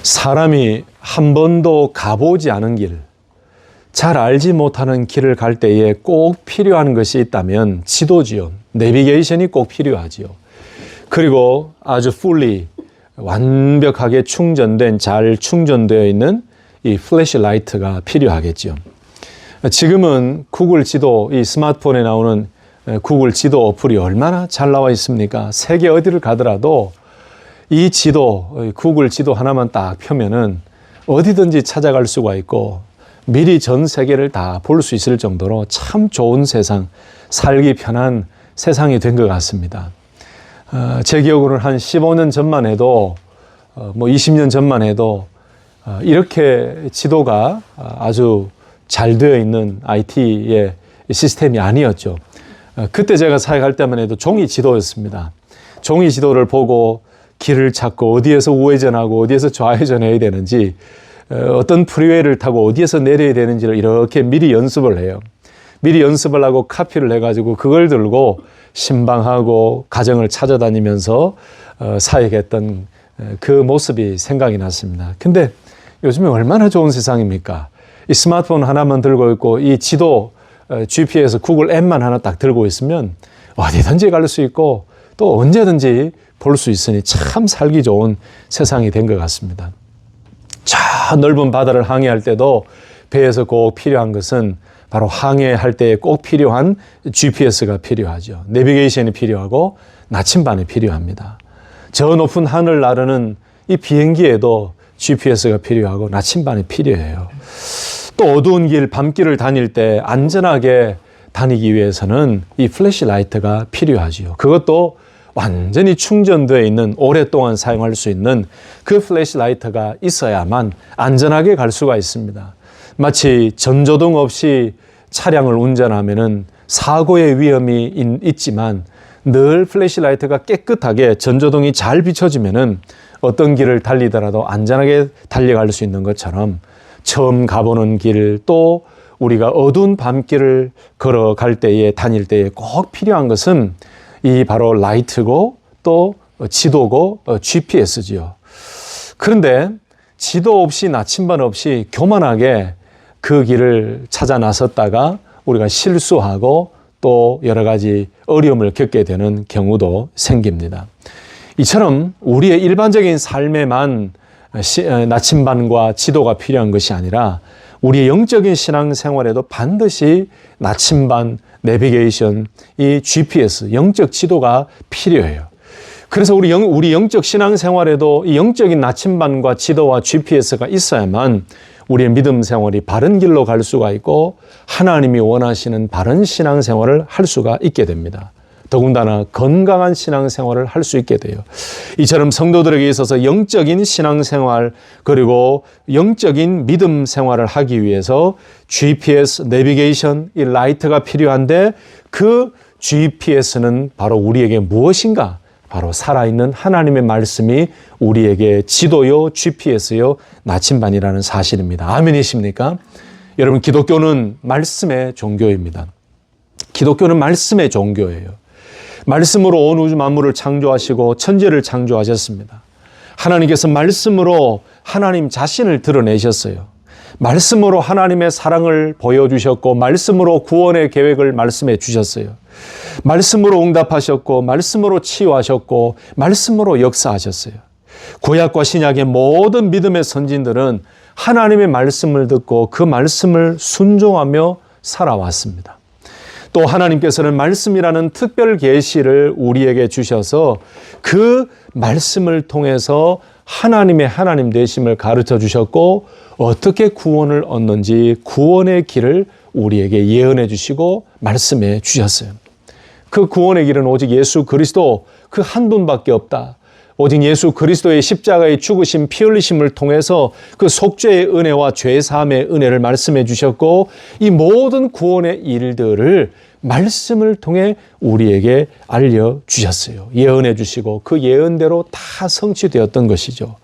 사람이 한 번도 가보지 않은 길, 잘 알지 못하는 길을 갈 때에 꼭 필요한 것이 있다면 지도지요. 내비게이션이 꼭 필요하지요. 그리고 아주 완벽하게 충전된, 잘 충전되어 있는 이 플래시라이트가 필요하겠죠. 지금은 구글 지도, 이 스마트폰에 나오는 구글 지도 어플이 얼마나 잘 나와 있습니까? 세계 어디를 가더라도 이 지도, 구글 지도 하나만 딱 펴면은 어디든지 찾아갈 수가 있고 미리 전 세계를 다 볼 수 있을 정도로 참 좋은 세상, 살기 편한 세상이 된 것 같습니다. 제 기억으로는 한 15년 전만 해도, 20년 전만 해도 이렇게 지도가 아주 잘 되어 있는 IT의 시스템이 아니었죠. 그때 제가 사역할 때만 해도 종이 지도였습니다. 종이 지도를 보고 길을 찾고 어디에서 우회전하고 어디에서 좌회전해야 되는지, 어떤 프리웨이를 타고 어디에서 내려야 되는지를 이렇게 미리 연습을 해요. 미리 연습을 하고 카피를 해가지고 그걸 들고 신방하고 가정을 찾아다니면서 사역했던 그 모습이 생각이 났습니다. 근데 요즘에 얼마나 좋은 세상입니까? 이 스마트폰 하나만 들고 있고 이 지도, GPS, 구글 앱만 하나 딱 들고 있으면 어디든지 갈 수 있고 또 언제든지 볼 수 있으니 참 살기 좋은 세상이 된 것 같습니다. 저 넓은 바다를 항해할 때도 배에서 꼭 필요한 것은 바로 항해할 때 꼭 필요한 GPS가 필요하죠. 내비게이션이 필요하고 나침반이 필요합니다. 저 높은 하늘 나르는 이 비행기에도 GPS가 필요하고 나침반이 필요해요. 또 어두운 길, 밤길을 다닐 때 안전하게 다니기 위해서는 이 플래시라이트가 필요하지요. 그것도 완전히 충전되어 있는, 오랫동안 사용할 수 있는 그 플래시라이트가 있어야만 안전하게 갈 수가 있습니다. 마치 전조등 없이 차량을 운전하면은 사고의 위험이 있지만 늘 플래시라이트가 깨끗하게 전조등이 잘 비춰지면은 어떤 길을 달리더라도 안전하게 달려갈 수 있는 것처럼 처음 가보는 길, 또 우리가 어두운 밤길을 걸어갈 때에, 다닐 때에 꼭 필요한 것은 이 바로 라이트고 또 지도고 GPS지요. 그런데 지도 없이 나침반 없이 교만하게 그 길을 찾아 나섰다가 우리가 실수하고 또 여러 가지 어려움을 겪게 되는 경우도 생깁니다. 이처럼 우리의 일반적인 삶에만 나침반과 지도가 필요한 것이 아니라 우리의 영적인 신앙생활에도 반드시 나침반, 내비게이션, 이 GPS, 영적 지도가 필요해요. 그래서 우리 영적 신앙생활에도 이 영적인 나침반과 지도와 GPS가 있어야만 우리의 믿음 생활이 바른 길로 갈 수가 있고 하나님이 원하시는 바른 신앙생활을 할 수가 있게 됩니다. 더군다나 건강한 신앙생활을 할 수 있게 돼요. 이처럼 성도들에게 있어서 영적인 신앙생활 그리고 영적인 믿음 생활을 하기 위해서 GPS, 내비게이션, 이 라이트가 필요한데 그 GPS는 바로 우리에게 무엇인가? 바로 살아있는 하나님의 말씀이 우리에게 지도요, GPS요, 나침반이라는 사실입니다. 아멘이십니까? 여러분, 기독교는 말씀의 종교입니다. 기독교는 말씀의 종교예요. 말씀으로 온 우주 만물을 창조하시고 천지를 창조하셨습니다. 하나님께서 말씀으로 하나님 자신을 드러내셨어요. 말씀으로 하나님의 사랑을 보여주셨고 말씀으로 구원의 계획을 말씀해 주셨어요. 말씀으로 응답하셨고 말씀으로 치유하셨고 말씀으로 역사하셨어요. 구약과 신약의 모든 믿음의 선진들은 하나님의 말씀을 듣고 그 말씀을 순종하며 살아왔습니다. 또 하나님께서는 말씀이라는 특별 계시를 우리에게 주셔서 그 말씀을 통해서 하나님의 하나님 되심을 가르쳐 주셨고 어떻게 구원을 얻는지 구원의 길을 우리에게 예언해 주시고 말씀해 주셨어요. 그 구원의 길은 오직 예수 그리스도 그 한 분밖에 없다. 오직 예수 그리스도의 십자가의 죽으심, 피 흘리심을 통해서 그 속죄의 은혜와 죄 사함의 은혜를 말씀해 주셨고 이 모든 구원의 일들을 말씀을 통해 우리에게 알려주셨어요. 예언해 주시고 그 예언대로 다 성취되었던 것이죠.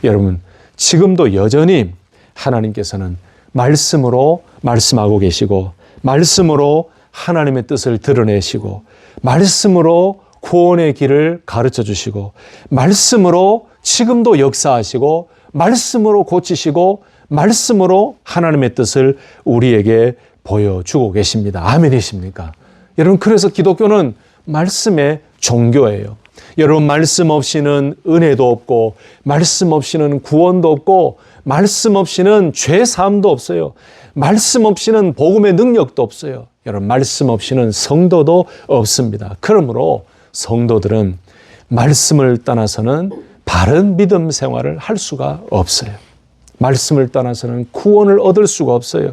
여러분, 지금도 여전히 하나님께서는 말씀으로 말씀하고 계시고 말씀으로 하나님의 뜻을 드러내시고 말씀으로 구원의 길을 가르쳐 주시고 말씀으로 지금도 역사하시고 말씀으로 고치시고 말씀으로 하나님의 뜻을 우리에게 보여주고 계십니다. 아멘이십니까? 여러분, 그래서 기독교는 말씀의 종교예요. 여러분, 말씀 없이는 은혜도 없고 말씀 없이는 구원도 없고 말씀 없이는 죄 사함도 없어요. 말씀 없이는 복음의 능력도 없어요. 여러분, 말씀 없이는 성도도 없습니다. 그러므로 성도들은 말씀을 떠나서는 바른 믿음 생활을 할 수가 없어요. 말씀을 떠나서는 구원을 얻을 수가 없어요.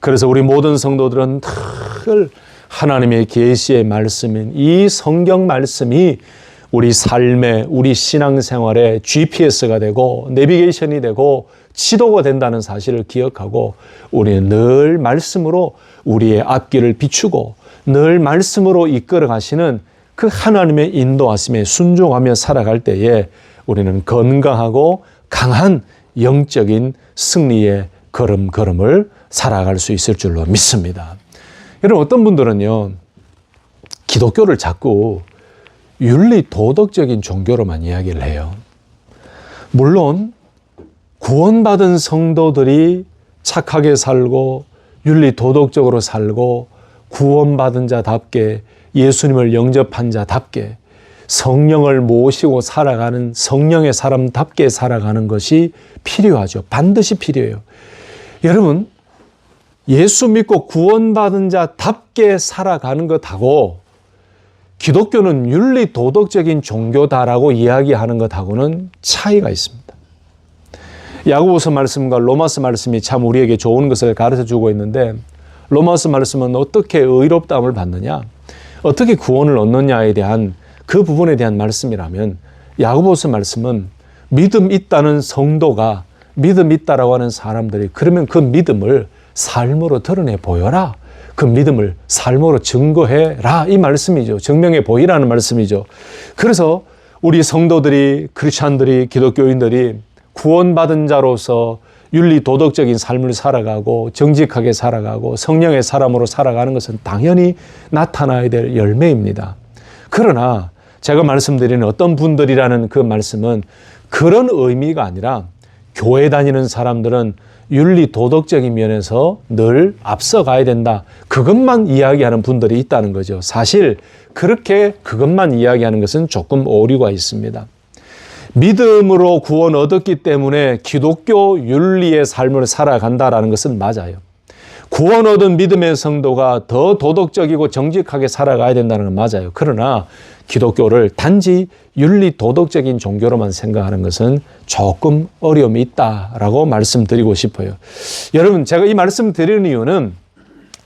그래서 우리 모든 성도들은 늘 하나님의 계시의 말씀인 이 성경 말씀이 우리 삶에, 우리 신앙생활에 GPS가 되고 내비게이션이 되고 지도가 된다는 사실을 기억하고 우리는 늘 말씀으로 우리의 앞길을 비추고 늘 말씀으로 이끌어 가시는 그 하나님의 인도하심에 순종하며 살아갈 때에 우리는 건강하고 강한 영적인 승리의 걸음걸음을 살아갈 수 있을 줄로 믿습니다. 여러분, 어떤 분들은요, 기독교를 자꾸 윤리 도덕적인 종교로만 이야기를 해요. 물론 구원받은 성도들이 착하게 살고 윤리 도덕적으로 살고 구원받은 자답게 예수님을 영접한 자답게 성령을 모시고 살아가는 성령의 사람답게 살아가는 것이 필요하죠. 반드시 필요해요. 여러분, 예수 믿고 구원받은 자답게 살아가는 것하고 기독교는 윤리 도덕적인 종교다라고 이야기하는 것하고는 차이가 있습니다. 야고보서 말씀과 로마서 말씀이 참 우리에게 좋은 것을 가르쳐주고 있는데, 로마서 말씀은 어떻게 의롭다함을 받느냐, 어떻게 구원을 얻느냐에 대한 그 부분에 대한 말씀이라면, 야고보서 말씀은 믿음 있다는 성도가, 믿음 있다라고 하는 사람들이 그러면 그 믿음을 삶으로 드러내 보여라, 그 믿음을 삶으로 증거해라, 이 말씀이죠. 증명해 보이라는 말씀이죠. 그래서 우리 성도들이, 크리스찬들이, 기독교인들이 구원받은 자로서 윤리 도덕적인 삶을 살아가고 정직하게 살아가고 성령의 사람으로 살아가는 것은 당연히 나타나야 될 열매입니다. 그러나 제가 말씀드리는 어떤 분들이라는 그 말씀은 그런 의미가 아니라, 교회 다니는 사람들은 윤리 도덕적인 면에서 늘 앞서가야 된다, 그것만 이야기하는 분들이 있다는 거죠. 사실 그렇게 그것만 이야기하는 것은 조금 오류가 있습니다. 믿음으로 구원 얻었기 때문에 기독교 윤리의 삶을 살아간다라는 것은 맞아요. 구원 얻은 믿음의 성도가 더 도덕적이고 정직하게 살아가야 된다는 건 맞아요. 그러나 기독교를 단지 윤리 도덕적인 종교로만 생각하는 것은 조금 어려움이 있다라고 말씀드리고 싶어요. 여러분, 제가 이 말씀 드리는 이유는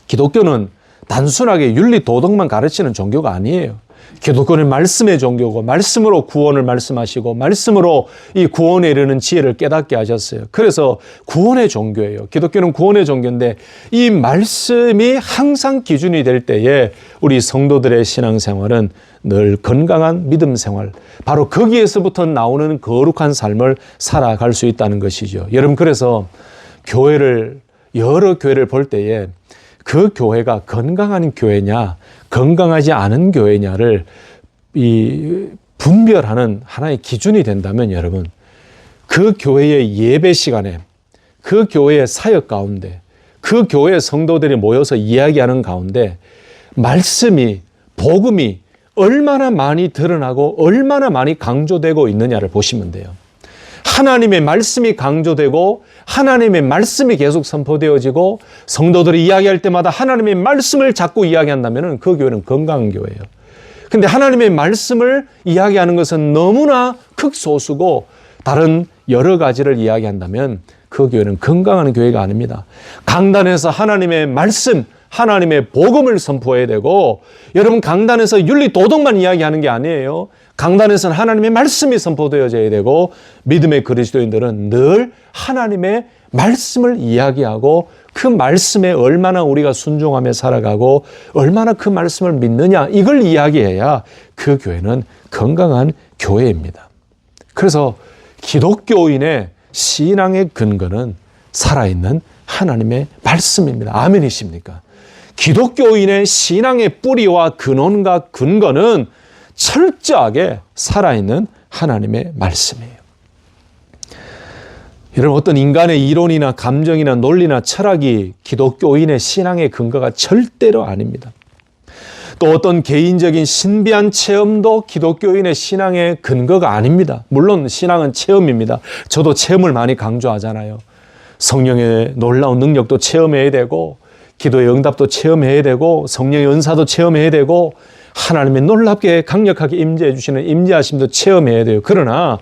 기독교는 단순하게 윤리 도덕만 가르치는 종교가 아니에요. 기독교는 말씀의 종교고 말씀으로 구원을 말씀하시고 말씀으로 이 구원에 이르는 지혜를 깨닫게 하셨어요. 그래서 구원의 종교예요. 기독교는 구원의 종교인데 이 말씀이 항상 기준이 될 때에 우리 성도들의 신앙생활은 늘 건강한 믿음 생활, 바로 거기에서부터 나오는 거룩한 삶을 살아갈 수 있다는 것이죠. 여러분, 그래서 여러 교회를 볼 때에 그 교회가 건강한 교회냐 건강하지 않은 교회냐를 분별하는 하나의 기준이 된다면, 여러분, 그 교회의 예배 시간에, 그 교회의 사역 가운데, 그 교회 성도들이 모여서 이야기하는 가운데 말씀이, 복음이 얼마나 많이 드러나고 얼마나 많이 강조되고 있느냐를 보시면 돼요. 하나님의 말씀이 강조되고 하나님의 말씀이 계속 선포되어지고 성도들이 이야기할 때마다 하나님의 말씀을 자꾸 이야기한다면 그 교회는 건강한 교회예요. 근데 하나님의 말씀을 이야기하는 것은 너무나 극소수고 다른 여러 가지를 이야기한다면 그 교회는 건강한 교회가 아닙니다. 강단에서 하나님의 말씀, 하나님의 복음을 선포해야 되고, 여러분, 강단에서 윤리 도덕만 이야기하는 게 아니에요. 강단에서는 하나님의 말씀이 선포되어져야 되고, 믿음의 그리스도인들은 늘 하나님의 말씀을 이야기하고 그 말씀에 얼마나 우리가 순종하며 살아가고 얼마나 그 말씀을 믿느냐, 이걸 이야기해야 그 교회는 건강한 교회입니다. 그래서 기독교인의 신앙의 근거는 살아있는 하나님의 말씀입니다. 아멘이십니까? 기독교인의 신앙의 뿌리와 근원과 근거는 철저하게 살아있는 하나님의 말씀이에요. 여러분, 어떤 인간의 이론이나 감정이나 논리나 철학이 기독교인의 신앙의 근거가 절대로 아닙니다. 또 어떤 개인적인 신비한 체험도 기독교인의 신앙의 근거가 아닙니다. 물론 신앙은 체험입니다. 저도 체험을 많이 강조하잖아요. 성령의 놀라운 능력도 체험해야 되고, 기도의 응답도 체험해야 되고, 성령의 은사도 체험해야 되고, 하나님의 놀랍게 강력하게 임재해 주시는 임재하심도 체험해야 돼요. 그러나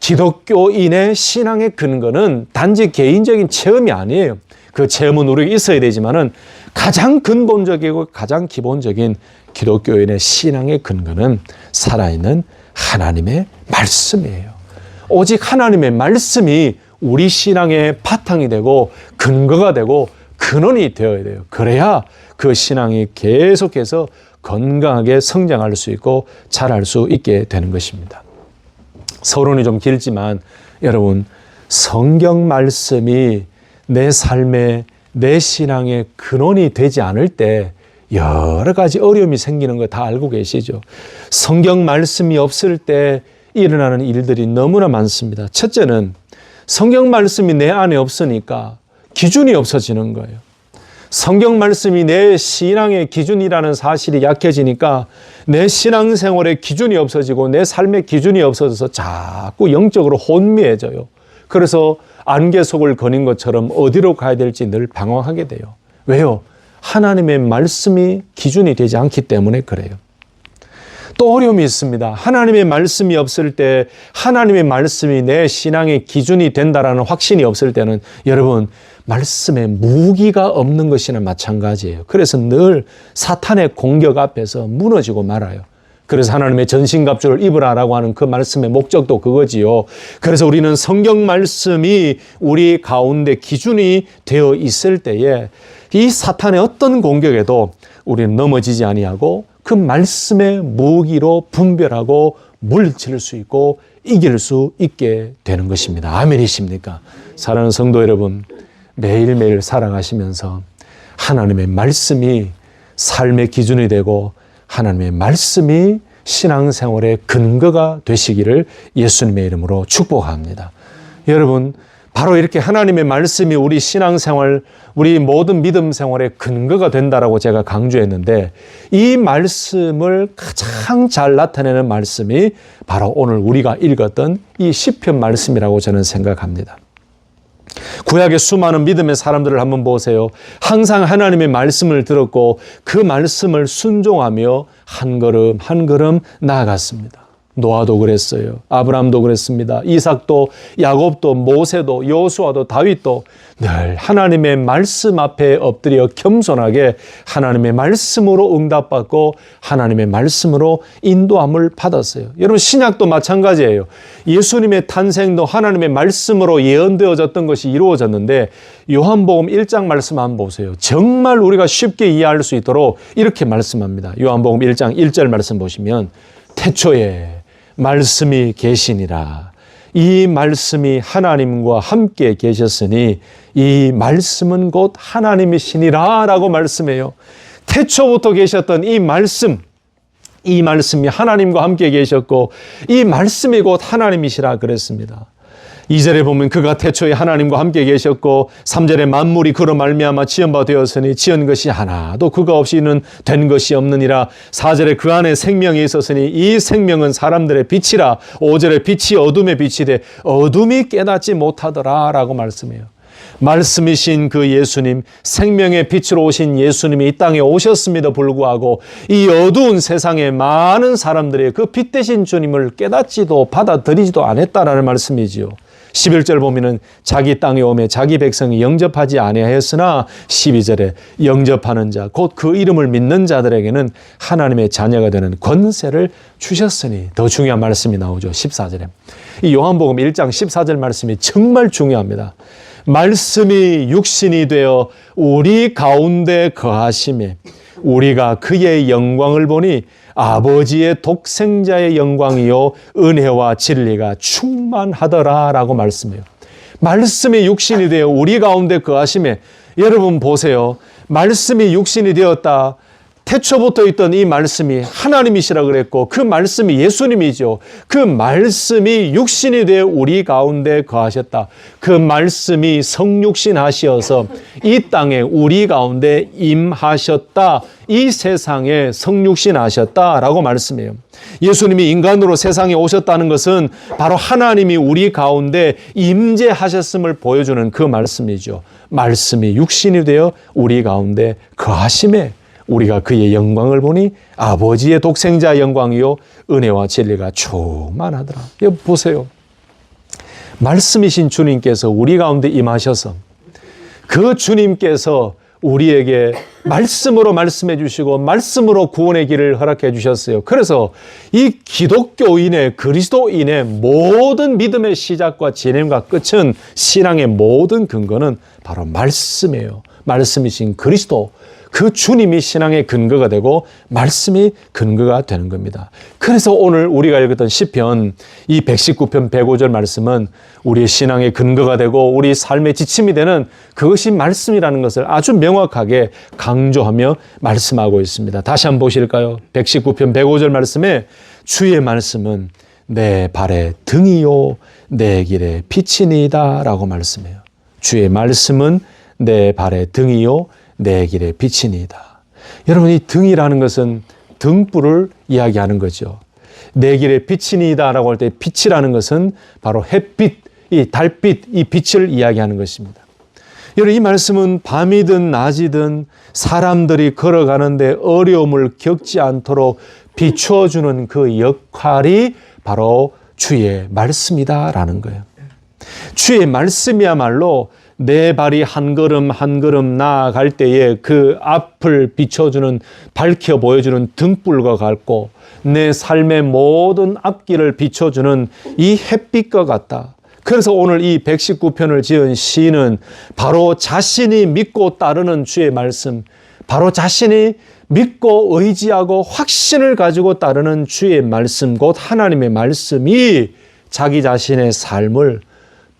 기독교인의 신앙의 근거는 단지 개인적인 체험이 아니에요. 그 체험은 우리에게 있어야 되지만은 가장 근본적이고 가장 기본적인 기독교인의 신앙의 근거는 살아있는 하나님의 말씀이에요. 오직 하나님의 말씀이 우리 신앙의 바탕이 되고 근거가 되고 근원이 되어야 돼요. 그래야 그 신앙이 계속해서 건강하게 성장할 수 있고 자랄 수 있게 되는 것입니다. 서론이 좀 길지만 여러분, 성경 말씀이 내 삶의, 내 신앙의 근원이 되지 않을 때 여러 가지 어려움이 생기는 거 다 알고 계시죠? 성경 말씀이 없을 때 일어나는 일들이 너무나 많습니다. 첫째는 성경 말씀이 내 안에 없으니까 기준이 없어지는 거예요. 성경 말씀이 내 신앙의 기준이라는 사실이 약해지니까 내 신앙생활의 기준이 없어지고 내 삶의 기준이 없어져서 자꾸 영적으로 혼미해져요. 그래서 안개 속을 거닌 것처럼 어디로 가야 될지 늘 방황하게 돼요. 왜요? 하나님의 말씀이 기준이 되지 않기 때문에 그래요. 또 어려움이 있습니다. 하나님의 말씀이 없을 때, 하나님의 말씀이 내 신앙의 기준이 된다라는 확신이 없을 때는 여러분, 말씀에 무기가 없는 것이나 마찬가지예요. 그래서 늘 사탄의 공격 앞에서 무너지고 말아요. 그래서 하나님의 전신갑주를 입으라라고 하는 그 말씀의 목적도 그거지요. 그래서 우리는 성경 말씀이 우리 가운데 기준이 되어 있을 때에 이 사탄의 어떤 공격에도 우리는 넘어지지 아니하고 그 말씀의 무기로 분별하고 물리칠 수 있고 이길 수 있게 되는 것입니다. 아멘이십니까? 사랑하는 성도 여러분, 매일매일 살아가시면서 하나님의 말씀이 삶의 기준이 되고 하나님의 말씀이 신앙생활의 근거가 되시기를 예수님의 이름으로 축복합니다. 여러분, 바로 이렇게 하나님의 말씀이 우리 신앙생활, 우리 모든 믿음 생활의 근거가 된다라고 제가 강조했는데 이 말씀을 가장 잘 나타내는 말씀이 바로 오늘 우리가 읽었던 이 시편 말씀이라고 저는 생각합니다. 구약의 수많은 믿음의 사람들을 한번 보세요. 항상 하나님의 말씀을 들었고 그 말씀을 순종하며 한 걸음 한 걸음 나아갔습니다. 노아도 그랬어요. 아브라함도 그랬습니다. 이삭도, 야곱도, 모세도, 여호수아도, 다윗도 늘 하나님의 말씀 앞에 엎드려 겸손하게 하나님의 말씀으로 응답받고 하나님의 말씀으로 인도함을 받았어요. 여러분, 신약도 마찬가지예요. 예수님의 탄생도 하나님의 말씀으로 예언되어졌던 것이 이루어졌는데 요한복음 1장 말씀 한번 보세요. 정말 우리가 쉽게 이해할 수 있도록 이렇게 말씀합니다. 요한복음 1장 1절 말씀 보시면 태초에 말씀이 계시니라. 이 말씀이 하나님과 함께 계셨으니 이 말씀은 곧 하나님이시니라 라고 말씀해요. 태초부터 계셨던 이 말씀이 하나님과 함께 계셨고 이 말씀이 곧 하나님이시라 그랬습니다. 2절에 보면 그가 태초에 하나님과 함께 계셨고 3절에 만물이 그로 말미암아 지은 바 되었으니 지은 것이 하나도 그가 없이는 된 것이 없느니라. 4절에 그 안에 생명이 있었으니 이 생명은 사람들의 빛이라. 5절에 빛이 어둠의 빛이 돼 어둠이 깨닫지 못하더라 라고 말씀해요. 말씀이신 그 예수님, 생명의 빛으로 오신 예수님이 이 땅에 오셨음에도 불구하고 이 어두운 세상에 많은 사람들이 그 빛 대신 주님을 깨닫지도 받아들이지도 않았다라는 말씀이지요. 11절 보면은 자기 땅에 오매 자기 백성이 영접하지 아니하였으나 12절에 영접하는 자, 곧 그 이름을 믿는 자들에게는 하나님의 자녀가 되는 권세를 주셨으니 더 중요한 말씀이 나오죠. 14절에. 이 요한복음 1장 14절 말씀이 정말 중요합니다. 말씀이 육신이 되어 우리 가운데 거하심에 우리가 그의 영광을 보니 아버지의 독생자의 영광이요 은혜와 진리가 충만하더라 라고 말씀해요. 말씀이 육신이 되어 우리 가운데 거하심에 여러분 보세요. 말씀이 육신이 되었다. 태초부터 있던 이 말씀이 하나님이시라 그랬고 그 말씀이 예수님이죠. 그 말씀이 육신이 되어 우리 가운데 거하셨다. 그 말씀이 성육신 하시어서 이 땅에 우리 가운데 임하셨다. 이 세상에 성육신 하셨다라고 말씀해요. 예수님이 인간으로 세상에 오셨다는 것은 바로 하나님이 우리 가운데 임재하셨음을 보여주는 그 말씀이죠. 말씀이 육신이 되어 우리 가운데 거하심에 우리가 그의 영광을 보니 아버지의 독생자 영광이요 은혜와 진리가 충만하더라. 여러분 보세요. 말씀이신 주님께서 우리 가운데 임하셔서 그 주님께서 우리에게 말씀으로 말씀해 주시고 말씀으로 구원의 길을 허락해 주셨어요. 그래서 이 기독교인의 그리스도인의 모든 믿음의 시작과 진행과 끝은 신앙의 모든 근거는 바로 말씀이에요. 말씀이신 그리스도 그 주님이 신앙의 근거가 되고 말씀이 근거가 되는 겁니다. 그래서 오늘 우리가 읽었던 시편 이 119편 105절 말씀은 우리의 신앙의 근거가 되고 우리 삶의 지침이 되는 그것이 말씀이라는 것을 아주 명확하게 강조하며 말씀하고 있습니다. 다시 한번 보실까요? 119편 105절 말씀에 주의 말씀은 내 발의 등이요 내 길의 빛이니이다 라고 말씀해요. 주의 말씀은 내 발의 등이요 내 길의 빛이니이다. 여러분 이 등이라는 것은 등불을 이야기하는 거죠. 내 길의 빛이니이다 라고 할 때 빛이라는 것은 바로 햇빛, 이 달빛, 이 빛을 이야기하는 것입니다. 여러분 이 말씀은 밤이든 낮이든 사람들이 걸어가는데 어려움을 겪지 않도록 비추어주는 그 역할이 바로 주의 말씀이다라는 거예요. 주의 말씀이야말로 내 발이 한 걸음 한 걸음 나아갈 때에 그 앞을 비춰주는 밝혀 보여주는 등불과 같고 내 삶의 모든 앞길을 비춰주는 이 햇빛과 같다. 그래서 오늘 이 119편을 지은 시인은 바로 자신이 믿고 따르는 주의 말씀, 바로 자신이 믿고 의지하고 확신을 가지고 따르는 주의 말씀, 곧 하나님의 말씀이 자기 자신의 삶을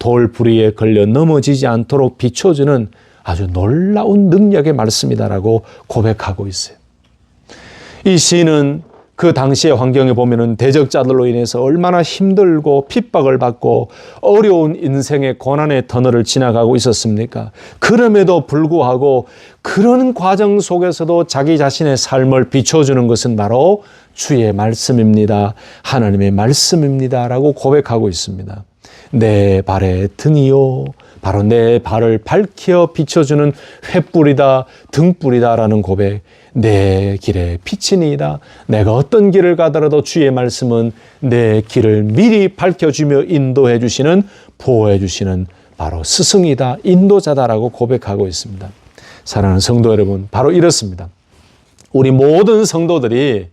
돌부리에 걸려 넘어지지 않도록 비춰주는 아주 놀라운 능력의 말씀이다라고 고백하고 있어요. 이 시인은 그 당시의 환경에 보면은 대적자들로 인해서 얼마나 힘들고 핍박을 받고 어려운 인생의 고난의 터널을 지나가고 있었습니까? 그럼에도 불구하고 그런 과정 속에서도 자기 자신의 삶을 비춰주는 것은 바로 주의 말씀입니다. 하나님의 말씀입니다라고 고백하고 있습니다. 내 발의 등이요 바로 내 발을 밝혀 비춰주는 횃불이다 등불이다라는 고백. 내 길의 빛이니이다. 내가 어떤 길을 가더라도 주의 말씀은 내 길을 미리 밝혀주며 인도해 주시는 보호해 주시는 바로 스승이다 인도자다라고 고백하고 있습니다. 사랑하는 성도 여러분, 바로 이렇습니다. 우리 모든 성도들이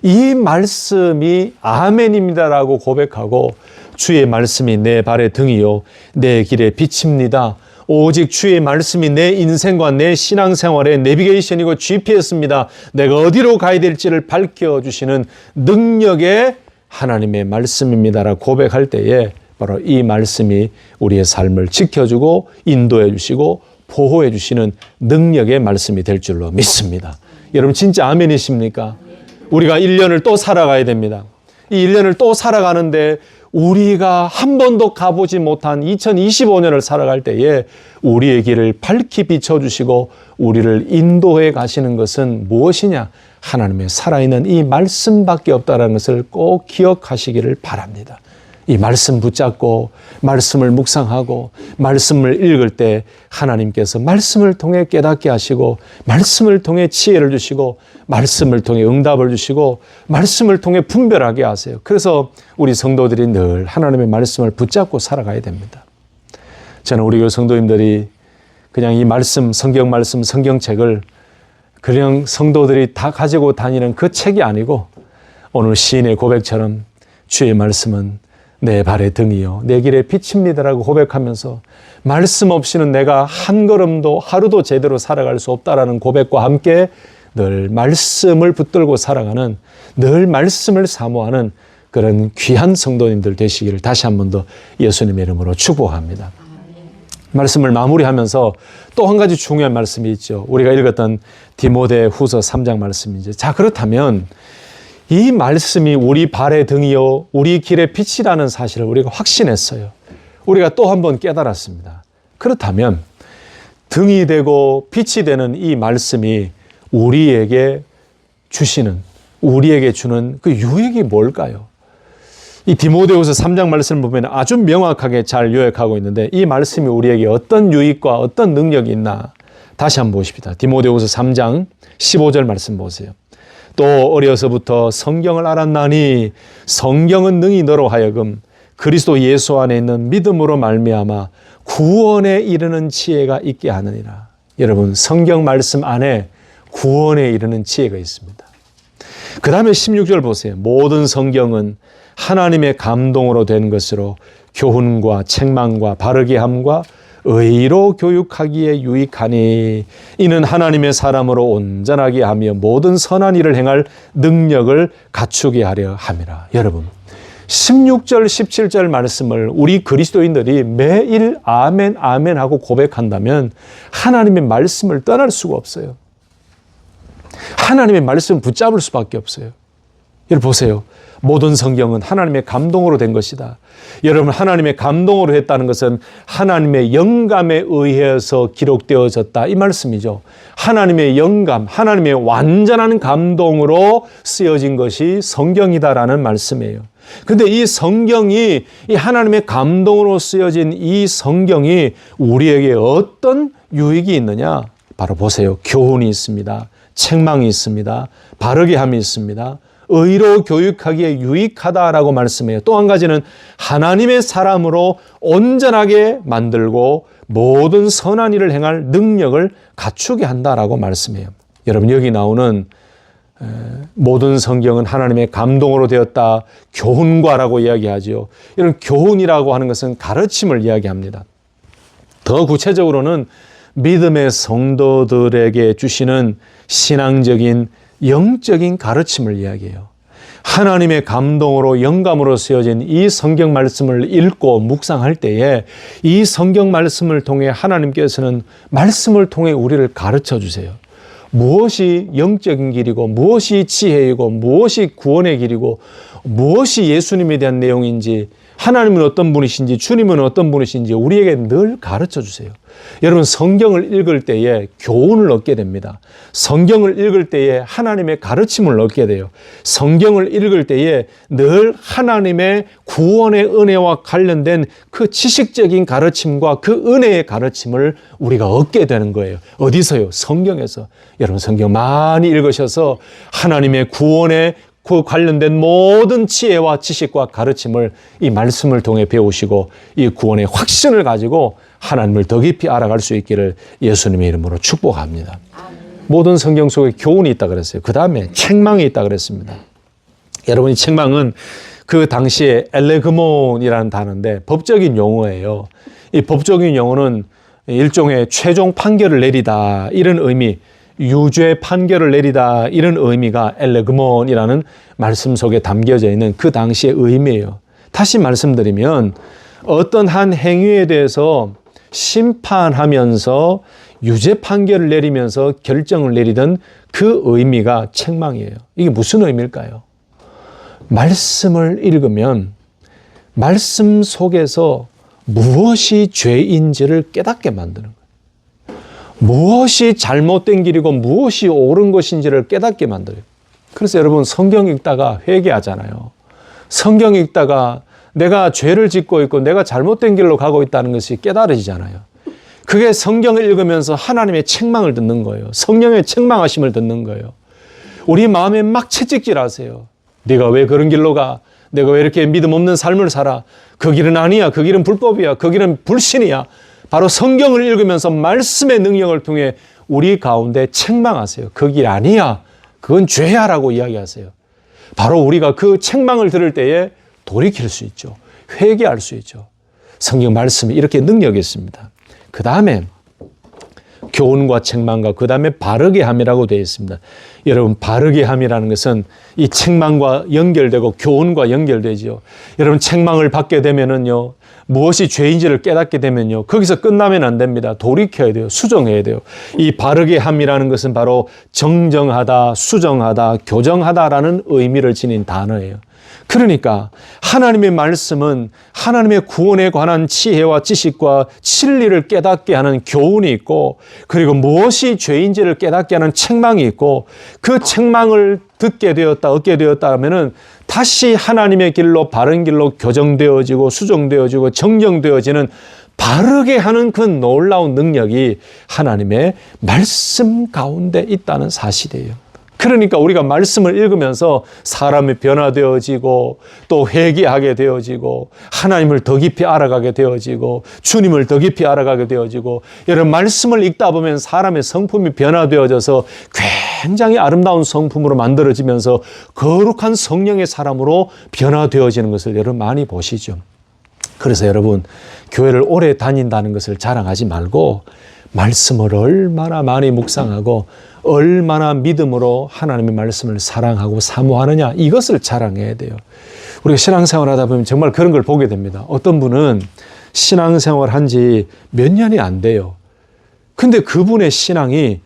이 말씀이 아멘입니다라고 고백하고 주의 말씀이 내 발의 등이요 내 길의 빛입니다. 오직 주의 말씀이 내 인생과 내 신앙생활의 내비게이션이고 GPS입니다. 내가 어디로 가야 될지를 밝혀주시는 능력의 하나님의 말씀입니다라고 고백할 때에 바로 이 말씀이 우리의 삶을 지켜주고 인도해 주시고 보호해 주시는 능력의 말씀이 될 줄로 믿습니다. 여러분 진짜 아멘이십니까? 우리가 1년을 또 살아가야 됩니다. 이 1년을 또 살아가는데 우리가 한 번도 가보지 못한 2025년을 살아갈 때에 우리의 길을 밝히 비춰주시고 우리를 인도해 가시는 것은 무엇이냐? 하나님의 살아있는 이 말씀밖에 없다는 것을 꼭 기억하시기를 바랍니다. 이 말씀 붙잡고 말씀을 묵상하고 말씀을 읽을 때 하나님께서 말씀을 통해 깨닫게 하시고 말씀을 통해 지혜를 주시고 말씀을 통해 응답을 주시고 말씀을 통해 분별하게 하세요. 그래서 우리 성도들이 늘 하나님의 말씀을 붙잡고 살아가야 됩니다. 저는 우리 교회 성도님들이 그냥 이 말씀, 성경 말씀, 성경책을 그냥 성도들이 다 가지고 다니는 그 책이 아니고 오늘 시인의 고백처럼 주의 말씀은 내 발의 등이요 내 길의 빛입니다라고 고백하면서 말씀 없이는 내가 한 걸음도 하루도 제대로 살아갈 수 없다라는 고백과 함께 늘 말씀을 붙들고 살아가는 늘 말씀을 사모하는 그런 귀한 성도님들 되시기를 다시 한 번 더 예수님의 이름으로 축복합니다. 말씀을 마무리하면서 또 한 가지 중요한 말씀이 있죠. 우리가 읽었던 디모데 후서 3장 말씀이죠. 자, 그렇다면 이 말씀이 우리 발의 등이요 우리 길의 빛이라는 사실을 우리가 확신했어요. 우리가 또 한 번 깨달았습니다. 그렇다면 등이 되고 빛이 되는 이 말씀이 우리에게 주는 그 유익이 뭘까요? 이 디모데후서 3장 말씀을 보면 아주 명확하게 잘 요약하고 있는데 이 말씀이 우리에게 어떤 유익과 어떤 능력이 있나 다시 한번 보십시다. 디모데후서 3장 15절 말씀 보세요. 또 어려서부터 성경을 알았나니 성경은 능히 너로 하여금 그리스도 예수 안에 있는 믿음으로 말미암아 구원에 이르는 지혜가 있게 하느니라. 여러분, 성경 말씀 안에 구원에 이르는 지혜가 있습니다. 그 다음에 16절 보세요. 모든 성경은 하나님의 감동으로 된 것으로 교훈과 책망과 바르게 함과 의로 교육하기에 유익하니 이는 하나님의 사람으로 온전하게 하며 모든 선한 일을 행할 능력을 갖추게 하려 함이라. 여러분, 16절 17절 말씀을 우리 그리스도인들이 매일 아멘 아멘 하고 고백한다면 하나님의 말씀을 떠날 수가 없어요. 하나님의 말씀을 붙잡을 수밖에 없어요. 여러분 보세요. 모든 성경은 하나님의 감동으로 된 것이다. 여러분, 하나님의 감동으로 했다는 것은 하나님의 영감에 의해서 기록되어졌다 이 말씀이죠. 하나님의 영감, 하나님의 완전한 감동으로 쓰여진 것이 성경이다라는 말씀이에요. 근데 이 성경이, 이 하나님의 감동으로 쓰여진 이 성경이 우리에게 어떤 유익이 있느냐? 바로 보세요. 교훈이 있습니다. 책망이 있습니다. 바르게 함이 있습니다. 의로 교육하기에 유익하다라고 말씀해요. 또 한 가지는 하나님의 사람으로 온전하게 만들고 모든 선한 일을 행할 능력을 갖추게 한다라고 말씀해요. 여러분, 여기 나오는 모든 성경은 하나님의 감동으로 되었다. 교훈과라고 이야기하죠. 이런 교훈이라고 하는 것은 가르침을 이야기합니다. 더 구체적으로는 믿음의 성도들에게 주시는 신앙적인 영적인 가르침을 이야기해요. 하나님의 감동으로 영감으로 쓰여진 이 성경 말씀을 읽고 묵상할 때에 이 성경 말씀을 통해 하나님께서는 말씀을 통해 우리를 가르쳐 주세요. 무엇이 영적인 길이고 무엇이 지혜이고 무엇이 구원의 길이고 무엇이 예수님에 대한 내용인지, 하나님은 어떤 분이신지 주님은 어떤 분이신지 우리에게 늘 가르쳐 주세요. 여러분, 성경을 읽을 때에 교훈을 얻게 됩니다. 성경을 읽을 때에 하나님의 가르침을 얻게 돼요. 성경을 읽을 때에 늘 하나님의 구원의 은혜와 관련된 그 지식적인 가르침과 그 은혜의 가르침을 우리가 얻게 되는 거예요. 어디서요? 성경에서. 여러분, 성경 많이 읽으셔서 하나님의 구원의 그 관련된 모든 지혜와 지식과 가르침을 이 말씀을 통해 배우시고 이 구원의 확신을 가지고 하나님을 더 깊이 알아갈 수 있기를 예수님의 이름으로 축복합니다. 모든 성경 속에 교훈이 있다 그랬어요. 그 다음에 책망이 있다 그랬습니다. 여러분, 이 책망은 그 당시에 엘레그몬이라는 단어인데 법적인 용어예요. 이 법적인 용어는 일종의 최종 판결을 내리다 이런 의미, 유죄 판결을 내리다 이런 의미가 엘레그몬이라는 말씀 속에 담겨져 있는 그 당시의 의미예요. 다시 말씀드리면 어떤 한 행위에 대해서 심판하면서 유죄 판결을 내리면서 결정을 내리던 그 의미가 책망이에요. 이게 무슨 의미일까요? 말씀을 읽으면 말씀 속에서 무엇이 죄인지를 깨닫게 만드는 거예요. 무엇이 잘못된 길이고 무엇이 옳은 것인지를 깨닫게 만들어요. 그래서 여러분, 성경 읽다가 회개하잖아요. 성경 읽다가 내가 죄를 짓고 있고 내가 잘못된 길로 가고 있다는 것이 깨달아지잖아요. 그게 성경을 읽으면서 하나님의 책망을 듣는 거예요. 성령의 책망하심을 듣는 거예요. 우리 마음에 막 채찍질하세요. 네가 왜 그런 길로 가? 내가 왜 이렇게 믿음 없는 삶을 살아? 그 길은 아니야. 그 길은 불법이야. 그 길은 불신이야. 바로 성경을 읽으면서 말씀의 능력을 통해 우리 가운데 책망하세요. 그 길 아니야. 그건 죄야 라고 이야기하세요. 바로 우리가 그 책망을 들을 때에 돌이킬 수 있죠. 회개할 수 있죠. 성경 말씀이 이렇게 능력이 있습니다. 그 다음에 교훈과 책망과 그 다음에 바르게 함이라고 되어 있습니다. 여러분, 바르게 함이라는 것은 이 책망과 연결되고 교훈과 연결되지요. 여러분, 책망을 받게 되면은요, 무엇이 죄인지를 깨닫게 되면요, 거기서 끝나면 안 됩니다. 돌이켜야 돼요. 수정해야 돼요. 이 바르게 함이라는 것은 바로 정정하다, 수정하다, 교정하다라는 의미를 지닌 단어예요. 그러니까 하나님의 말씀은 하나님의 구원에 관한 지혜와 지식과 진리를 깨닫게 하는 교훈이 있고, 그리고 무엇이 죄인지를 깨닫게 하는 책망이 있고, 그 책망을 듣게 되었다, 얻게 되었다 하면은 다시 하나님의 길로, 바른 길로 교정되어지고 수정되어지고 정정되어지는 바르게 하는 그 놀라운 능력이 하나님의 말씀 가운데 있다는 사실이에요. 그러니까 우리가 말씀을 읽으면서 사람이 변화되어지고 또 회개하게 되어지고 하나님을 더 깊이 알아가게 되어지고 주님을 더 깊이 알아가게 되어지고, 여러분 말씀을 읽다 보면 사람의 성품이 변화되어져서 굉장히 아름다운 성품으로 만들어지면서 거룩한 성령의 사람으로 변화되어지는 것을 여러분 많이 보시죠. 그래서 여러분 교회를 오래 다닌다는 것을 자랑하지 말고 말씀을 얼마나 많이 묵상하고 얼마나 믿음으로 하나님의 말씀을 사랑하고 사모하느냐, 이것을 자랑해야 돼요. 우리가 신앙생활 하다 보면 정말 그런 걸 보게 됩니다. 어떤 분은 신앙생활 한 지 몇 년이 안 돼요. 근데 그분의 신앙이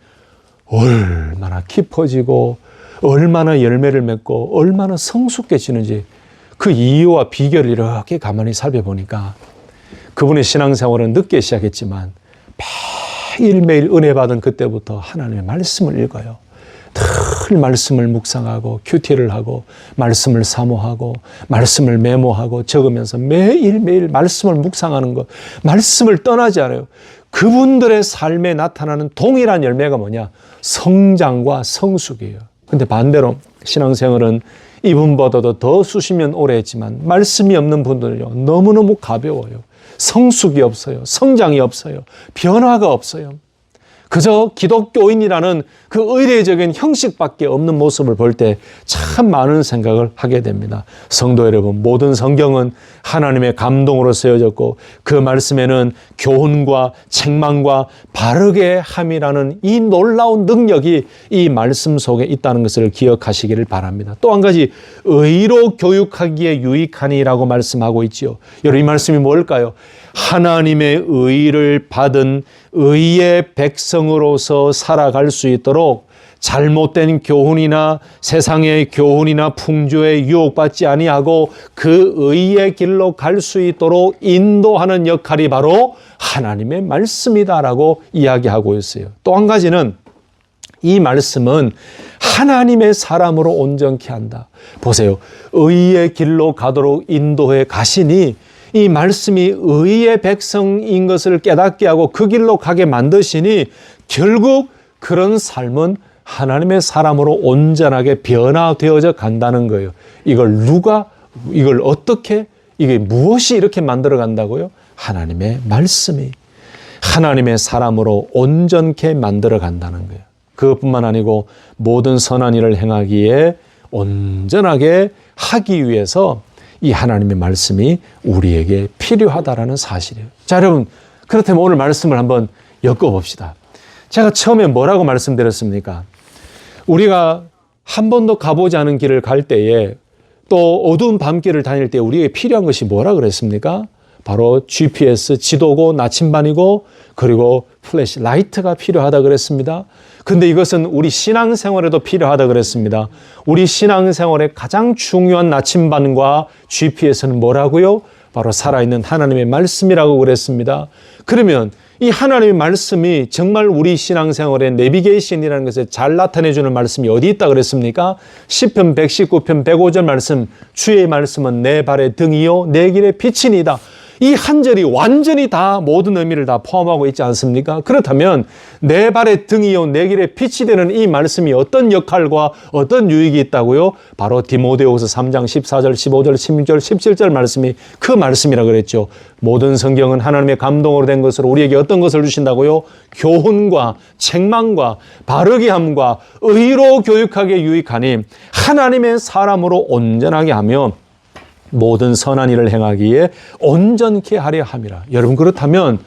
얼마나 깊어지고 얼마나 열매를 맺고 얼마나 성숙해지는지, 그 이유와 비결을 이렇게 가만히 살펴보니까 그분의 신앙생활은 늦게 시작했지만 매일매일 은혜 받은 그때부터 하나님의 말씀을 읽어요. 늘 말씀을 묵상하고 큐티를 하고 말씀을 사모하고 말씀을 메모하고 적으면서 매일매일 말씀을 묵상하는 것, 말씀을 떠나지 않아요. 그분들의 삶에 나타나는 동일한 열매가 뭐냐? 성장과 성숙이에요. 근데 반대로 신앙생활은 이분보다도 더 수십 년 오래 했지만 말씀이 없는 분들은요, 너무너무 가벼워요. 성숙이 없어요. 성장이 없어요. 변화가 없어요. 그저 기독교인이라는 그 의례적인 형식밖에 없는 모습을 볼 때 참 많은 생각을 하게 됩니다. 성도 여러분, 모든 성경은 하나님의 감동으로 쓰여졌고 그 말씀에는 교훈과 책망과 바르게 함이라는 이 놀라운 능력이 이 말씀 속에 있다는 것을 기억하시기를 바랍니다. 또 한 가지, 의로 교육하기에 유익하니라고 말씀하고 있지요. 여러분, 이 말씀이 뭘까요? 하나님의 의를 받은 의의 백성으로서 살아갈 수 있도록 잘못된 교훈이나 세상의 교훈이나 풍조에 유혹받지 아니하고 그 의의 길로 갈 수 있도록 인도하는 역할이 바로 하나님의 말씀이다라고 이야기하고 있어요. 또 한 가지는 이 말씀은 하나님의 사람으로 온전케 한다. 보세요. 의의 길로 가도록 인도해 가시니 이 말씀이 의의 백성인 것을 깨닫게 하고 그 길로 가게 만드시니 결국 그런 삶은 하나님의 사람으로 온전하게 변화되어져 간다는 거예요. 이걸 어떻게, 이게 무엇이 이렇게 만들어 간다고요? 하나님의 말씀이 하나님의 사람으로 온전케 만들어 간다는 거예요. 그것뿐만 아니고 모든 선한 일을 행하기에 온전하게 하기 위해서 이 하나님의 말씀이 우리에게 필요하다라는 사실이에요. 자, 여러분, 그렇다면 오늘 말씀을 한번 엮어봅시다. 제가 처음에 뭐라고 말씀드렸습니까? 우리가 한 번도 가보지 않은 길을 갈 때에, 또 어두운 밤길을 다닐 때 우리에게 필요한 것이 뭐라 그랬습니까? 바로 GPS, 지도고 나침반이고 그리고 플래시 라이트가 필요하다 그랬습니다. 근데 이것은 우리 신앙생활에도 필요하다 그랬습니다. 우리 신앙생활의 가장 중요한 나침반과 GPS는 뭐라고요? 바로 살아있는 하나님의 말씀이라고 그랬습니다. 그러면 이 하나님의 말씀이 정말 우리 신앙생활의 내비게이션이라는 것을 잘 나타내주는 말씀이 어디 있다 그랬습니까? 시편 119편 105절 말씀, 주의 말씀은 내 발의 등이요 내 길의 빛이니이다. 이 한 절이 완전히 다 모든 의미를 다 포함하고 있지 않습니까? 그렇다면 내 발의 등이요 내 길의 빛이 되는 이 말씀이 어떤 역할과 어떤 유익이 있다고요? 바로 디모데후서 3장 14절, 15절, 16절, 17절 말씀이 그 말씀이라 그랬죠. 모든 성경은 하나님의 감동으로 된 것으로 우리에게 어떤 것을 주신다고요? 교훈과 책망과 바르게 함과 의로 교육하게 유익하니 하나님의 사람으로 온전하게 하며 모든 선한 일을 행하기에 온전케 하려 함이라. 여러분, 그렇다면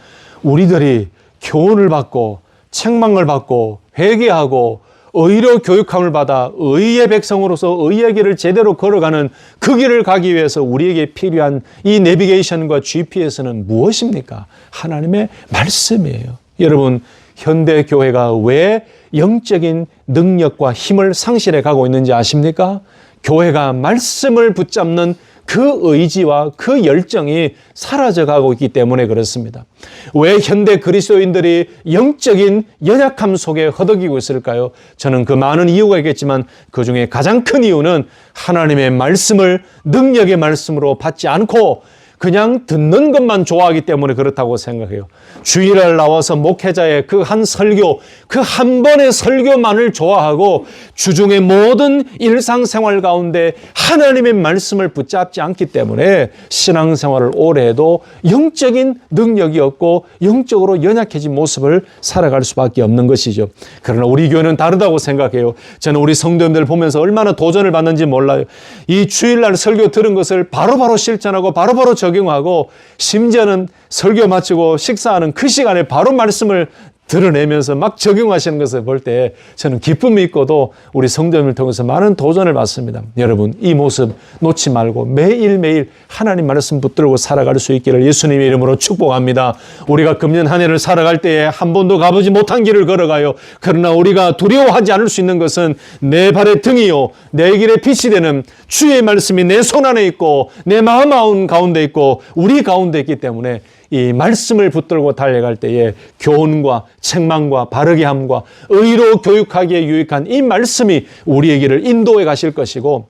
우리들이 교훈을 받고 책망을 받고 회개하고 의로 교육함을 받아 의의 백성으로서 의의 길을 제대로 걸어가는 그 길을 가기 위해서 우리에게 필요한 이 내비게이션과 GPS는 무엇입니까? 하나님의 말씀이에요. 여러분, 현대 교회가 왜 영적인 능력과 힘을 상실해 가고 있는지 아십니까? 교회가 말씀을 붙잡는 그 의지와 그 열정이 사라져가고 있기 때문에 그렇습니다. 왜 현대 그리스도인들이 영적인 연약함 속에 허덕이고 있을까요? 저는 그 많은 이유가 있겠지만 그 중에 가장 큰 이유는 하나님의 말씀을 능력의 말씀으로 받지 않고 그냥 듣는 것만 좋아하기 때문에 그렇다고 생각해요. 주일날 나와서 목회자의 그 한 설교, 그 한 번의 설교만을 좋아하고 주중의 모든 일상생활 가운데 하나님의 말씀을 붙잡지 않기 때문에 신앙생활을 오래 해도 영적인 능력이 없고 영적으로 연약해진 모습을 살아갈 수밖에 없는 것이죠. 그러나 우리 교회는 다르다고 생각해요. 저는 우리 성도님들 보면서 얼마나 도전을 받는지 몰라요. 이 주일날 설교 들은 것을 바로바로 실천하고 바로바로 적용하고 심지어는 설교 마치고 식사하는 그 시간에 바로 말씀을 드러내면서 막 적용하시는 것을 볼 때 저는 기쁨이 있고도 우리 성도님을 통해서 많은 도전을 받습니다. 여러분, 이 모습 놓지 말고 매일매일 하나님 말씀 붙들고 살아갈 수 있기를 예수님의 이름으로 축복합니다. 우리가 금년 한 해를 살아갈 때에 한 번도 가보지 못한 길을 걸어가요. 그러나 우리가 두려워하지 않을 수 있는 것은 내 발의 등이요 내 길의 빛이 되는 주의 말씀이 내 손 안에 있고 내 마음 가운데 있고 우리 가운데 있기 때문에 이 말씀을 붙들고 달려갈 때에 교훈과 책망과 바르게 함과 의로 교육하기에 유익한 이 말씀이 우리의 길을 인도해 가실 것이고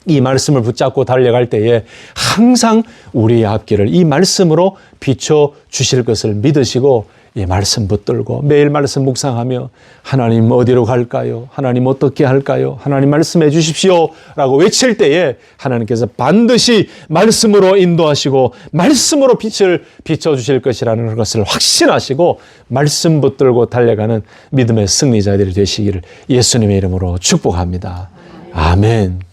이 말씀을 붙잡고 달려갈 때에 항상 우리의 앞길을 이 말씀으로 비춰 주실 것을 믿으시고 이 말씀 붙들고 매일 말씀 묵상하며 하나님 어디로 갈까요? 하나님 어떻게 할까요? 하나님 말씀해 주십시오 라고 외칠 때에 하나님께서 반드시 말씀으로 인도하시고 말씀으로 빛을 비춰주실 것이라는 것을 확신하시고 말씀 붙들고 달려가는 믿음의 승리자들이 되시기를 예수님의 이름으로 축복합니다. 아멘.